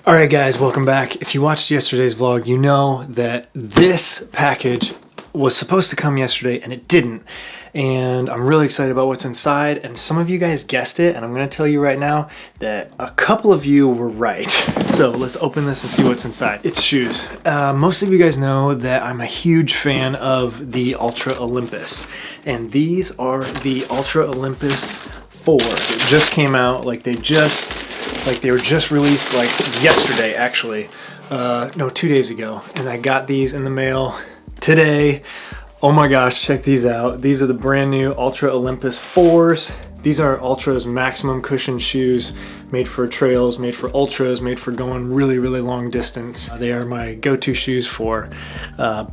Alright guys, welcome back. If you watched yesterday's vlog, you know that this package was supposed to come yesterday and it didn't. And I'm really excited about what's inside, and some of you guys guessed it, and I'm going to tell you right now that a couple of you were right. So let's open this and see what's inside. It's shoes. Most of you guys know that I'm a huge fan of the Altra Olympus, and these are the Altra Olympus 4. It just came out, they were just released yesterday, actually. No, 2 days ago. And I got these in the mail today. Oh my gosh, check these out. These are the brand new Altra Olympus 4s. These are Altra's maximum cushion shoes, made for trails, made for ultras, made for going really, really long distance. They are my go-to shoes for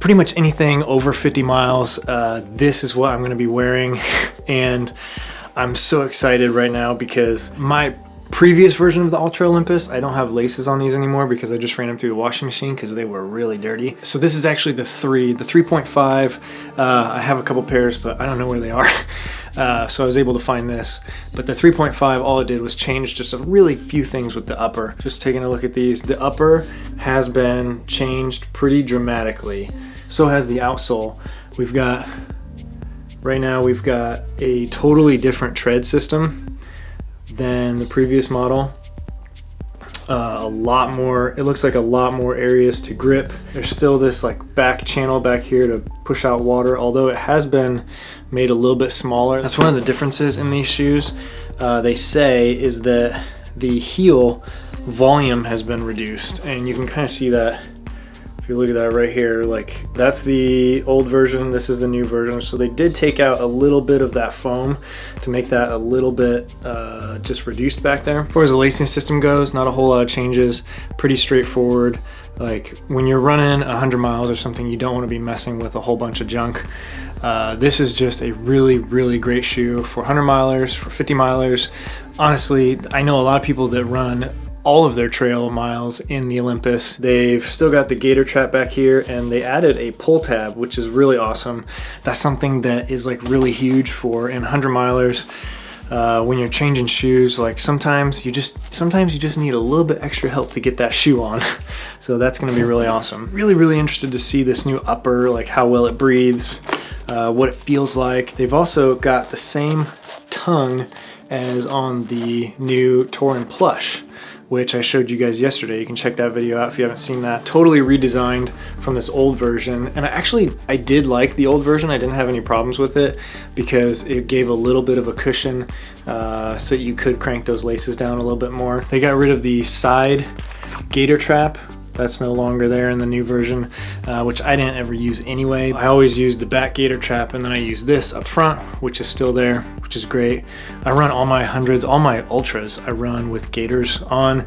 pretty much anything over 50 miles. This is what I'm gonna be wearing. And I'm so excited right now because my previous version of the Altra Olympus, I don't have laces on these anymore because I just ran them through the washing machine because they were really dirty. So this is actually the 3.5. I have a couple pairs, but I don't know where they are. So I was able to find this. But the 3.5, all it did was change just a really few things with the upper. Just taking a look at these, the upper has been changed pretty dramatically. So has the outsole. Right now we've got a totally different tread system than the previous model. A lot more, it looks like a lot more areas to grip. There's still this back channel back here to push out water, although it has been made a little bit smaller. That's one of the differences in these shoes. They say is that the heel volume has been reduced, and you can kind of see that if you look at that right here. That's the old version, this is the new version. So they did take out a little bit of that foam to make that a little bit just reduced back there. As far as the lacing system goes, not a whole lot of changes, pretty straightforward. When you're running 100 miles or something, you don't want to be messing with a whole bunch of junk. This is just a really, really great shoe for 100 milers, for 50 milers. Honestly, I know a lot of people that run all of their trail miles in the Olympus. They've still got the gator trap back here, and they added a pull tab, which is really awesome. That's something that is really huge for in 100 milers. When you're changing shoes, sometimes you just need a little bit extra help to get that shoe on. So that's gonna be really awesome. Really, really interested to see this new upper, how well it breathes, what it feels like. They've also got the same tongue as on the new Torin Plush, which I showed you guys yesterday. You can check that video out if you haven't seen that. Totally redesigned from this old version. And I did like the old version. I didn't have any problems with it because it gave a little bit of a cushion so you could crank those laces down a little bit more. They got rid of the side gator trap. That's no longer there in the new version, which I didn't ever use anyway. I always used the back gator trap, and then I use this up front, which is still there, which is great. I run all my hundreds, all my ultras, I run with gaiters on,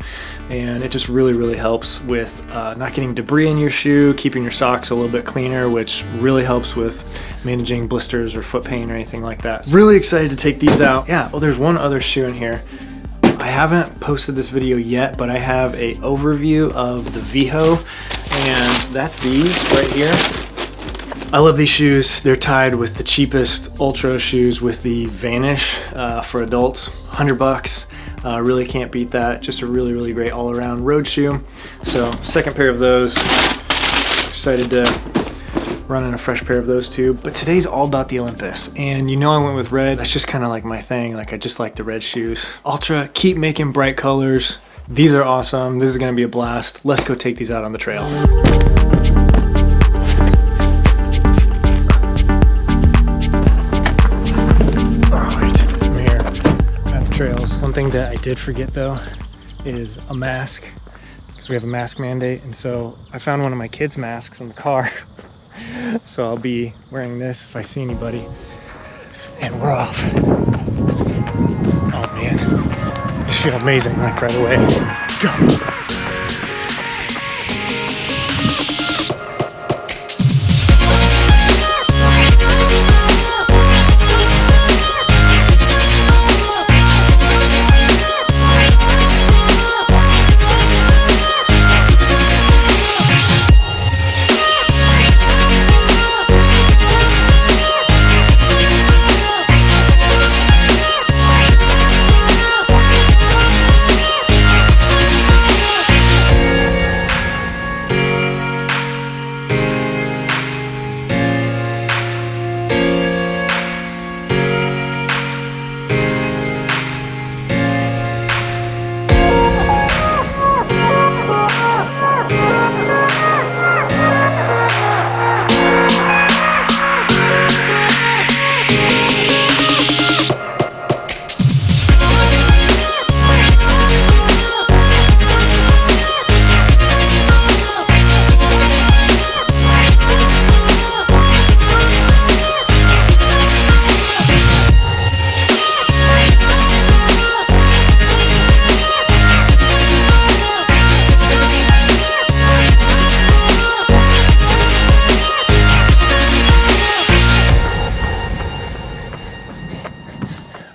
and it just really, really helps with not getting debris in your shoe, keeping your socks a little bit cleaner, which really helps with managing blisters or foot pain or anything like that. Really excited to take these out. Yeah, well, there's one other shoe in here. I haven't posted this video yet, but I have a overview of the Viho, and that's these right here. I love these shoes. They're tied with the cheapest ultra shoes with the Vanish for adults, $100. Really can't beat that. Just a really, really great all-around road shoe. So second pair of those. Excited to running a fresh pair of those too. But today's all about the Olympus, and I went with red. That's just kind of my thing. I just like the red shoes. Altra, keep making bright colors. These are awesome. This is gonna be a blast. Let's go take these out on the trail. Alright, I'm here at the trails. One thing that I did forget though is a mask, because we have a mask mandate, and so I found one of my kids' masks in the car. So I'll be wearing this if I see anybody. And we're off. Oh man, I just feel amazing right away. Let's go.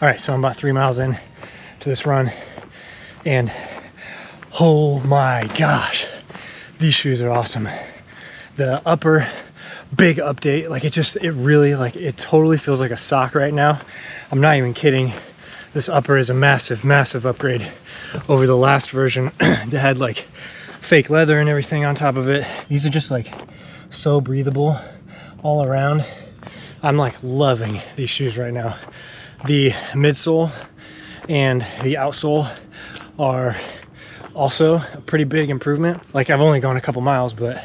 All right, so I'm about 3 miles in to this run, and oh my gosh, these shoes are awesome. The upper, big update. Like it really, like it totally feels like a sock right now. I'm not even kidding. This upper is a massive, massive upgrade over the last version that had like fake leather and everything on top of it. These are just like so breathable all around. I'm like loving these shoes right now. The midsole and the outsole are also a pretty big improvement. Like I've only gone a couple miles, but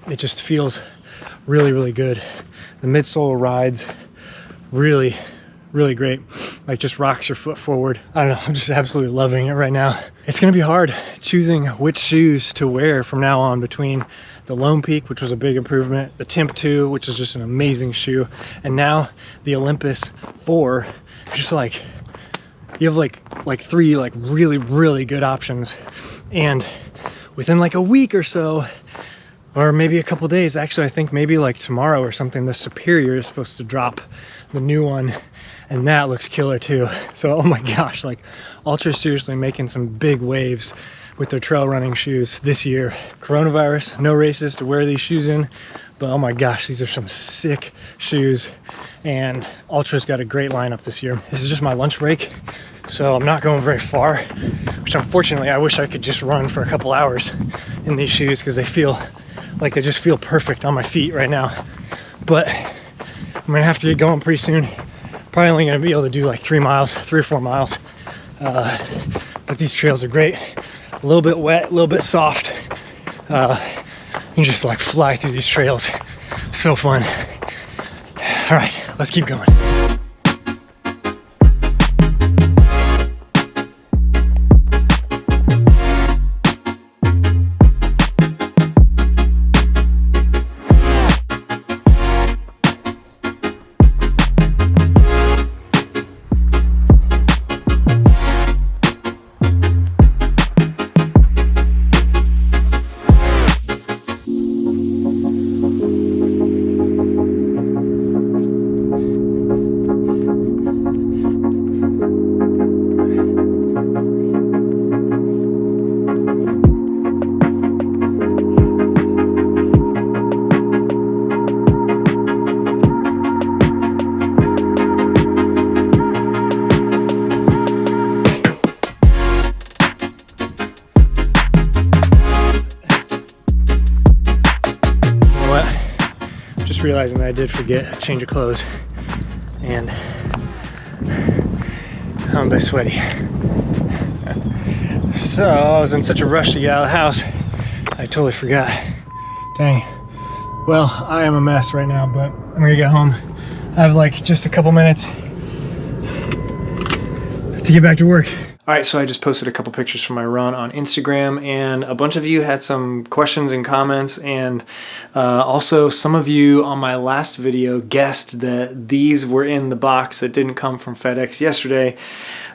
it just feels really, really good. The midsole rides really, really great. Like just rocks your foot forward. I don't know, I'm just absolutely loving it right now. It's gonna be hard choosing which shoes to wear from now on between the Lone Peak, which was a big improvement, the Timp 2, which is just an amazing shoe, and now the Olympus 4. Just like, you have like three like really, really good options. And within like a week or so, or maybe a couple days, actually I think maybe like tomorrow or something, the Superior is supposed to drop the new one, and that looks killer too. So oh my gosh, like Altra seriously making some big waves with their trail running shoes this year. Coronavirus, no races to wear these shoes in, but oh my gosh, these are some sick shoes, and Altra's got a great lineup this year. This is just my lunch break, so I'm not going very far, which unfortunately I wish I could just run for a couple hours in these shoes because they feel like they just feel perfect on my feet right now. But I'm gonna have to get going pretty soon. Probably only gonna be able to do like 3 or 4 miles. But these trails are great. A little bit wet, a little bit soft. You can just like fly through these trails. So fun. All right, let's keep going. Realizing that I did forget a change of clothes, and I'm a bit sweaty. So I was in such a rush to get out of the house, I totally forgot. Dang. Well, I am a mess right now, but I'm gonna get home. I have like just a couple minutes to get back to work. All right, so I just posted a couple pictures from my run on Instagram, and a bunch of you had some questions and comments, and also some of you on my last video guessed that these were in the box that didn't come from FedEx yesterday.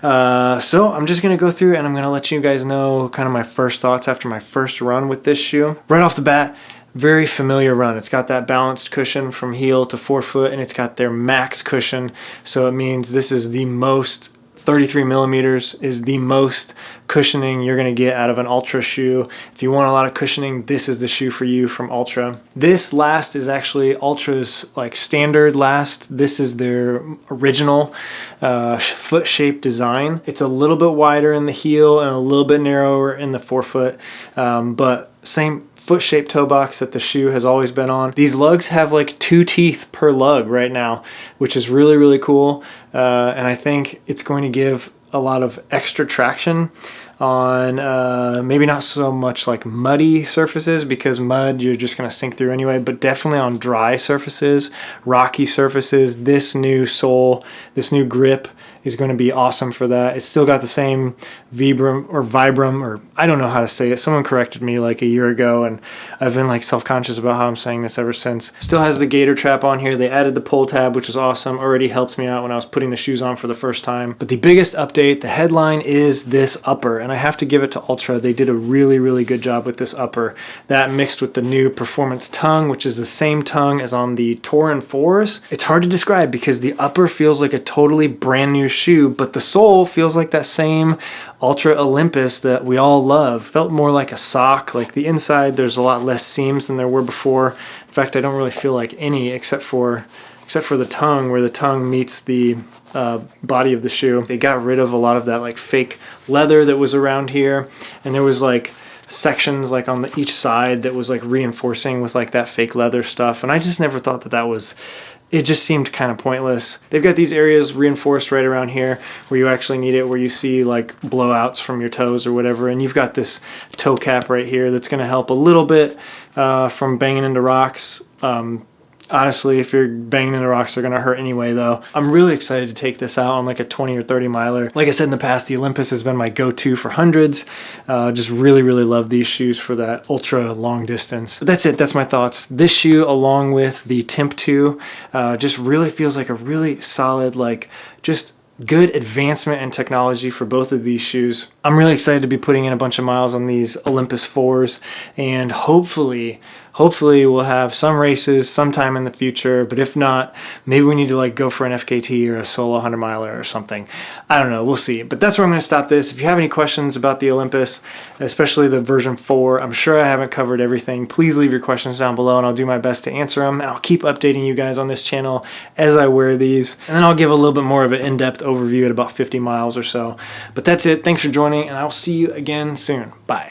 So I'm just gonna go through and I'm gonna let you guys know kind of my first thoughts after my first run with this shoe. Right off the bat, very familiar run. It's got that balanced cushion from heel to forefoot, and it's got their max cushion, so it means this is the most 33 millimeters is the most cushioning you're going to get out of an Altra shoe. If you want a lot of cushioning, this is the shoe for you from Altra. This last is actually Altra's like standard last. This is their original foot shape design. It's a little bit wider in the heel and a little bit narrower in the forefoot, but same foot shaped toe box that the shoe has always been on. These lugs have like 2 teeth per lug right now, which is really, really cool. And I think it's going to give a lot of extra traction on maybe not so much like muddy surfaces, because mud you're just going to sink through anyway, but definitely on dry surfaces, rocky surfaces. This new sole, this new grip is going to be awesome for that. It's still got the same Vibram, or I don't know how to say it. Someone corrected me like a year ago, and I've been like self-conscious about how I'm saying this ever since. Still has the gator trap on here. They added the pull tab, which is awesome. Already helped me out when I was putting the shoes on for the first time. But the biggest update, the headline, is this upper, and I have to give it to Altra. They did a really, really good job with this upper. That mixed with the new performance tongue, which is the same tongue as on the Torin 4s. It's hard to describe because the upper feels like a totally brand new shoe, but the sole feels like that same Altra Olympus that we all love. Felt more like a sock. Like the inside, there's a lot less seams than there were before. In fact, I don't really feel like any except for the tongue, where the tongue meets the body of the shoe. They got rid of a lot of that like fake leather that was around here, and there was like sections like on each side that was like reinforcing with like that fake leather stuff, and I just never thought that was, it just seemed kind of pointless. They've got these areas reinforced right around here where you actually need it, where you see like blowouts from your toes or whatever, and you've got this toe cap right here that's going to help a little bit from banging into rocks. Honestly, if you're banging into rocks, they're going to hurt anyway, though. I'm really excited to take this out on like a 20 or 30 miler. Like I said in the past, the Olympus has been my go-to for hundreds. Just really, really love these shoes for that ultra long distance. But that's it. That's my thoughts. This shoe, along with the Timp 2, just really feels like a really solid, like just good advancement in technology for both of these shoes. I'm really excited to be putting in a bunch of miles on these Olympus 4s, and hopefully we'll have some races sometime in the future, but if not, maybe we need to like go for an FKT or a solo 100 miler or something. I don't know, we'll see. But that's where I'm going to stop this. If you have any questions about the Olympus, especially the version 4, I'm sure I haven't covered everything. Please leave your questions down below and I'll do my best to answer them, and I'll keep updating you guys on this channel as I wear these, and then I'll give a little bit more of an in-depth overview at about 50 miles or so. But that's it. Thanks for joining, and I'll see you again soon. Bye.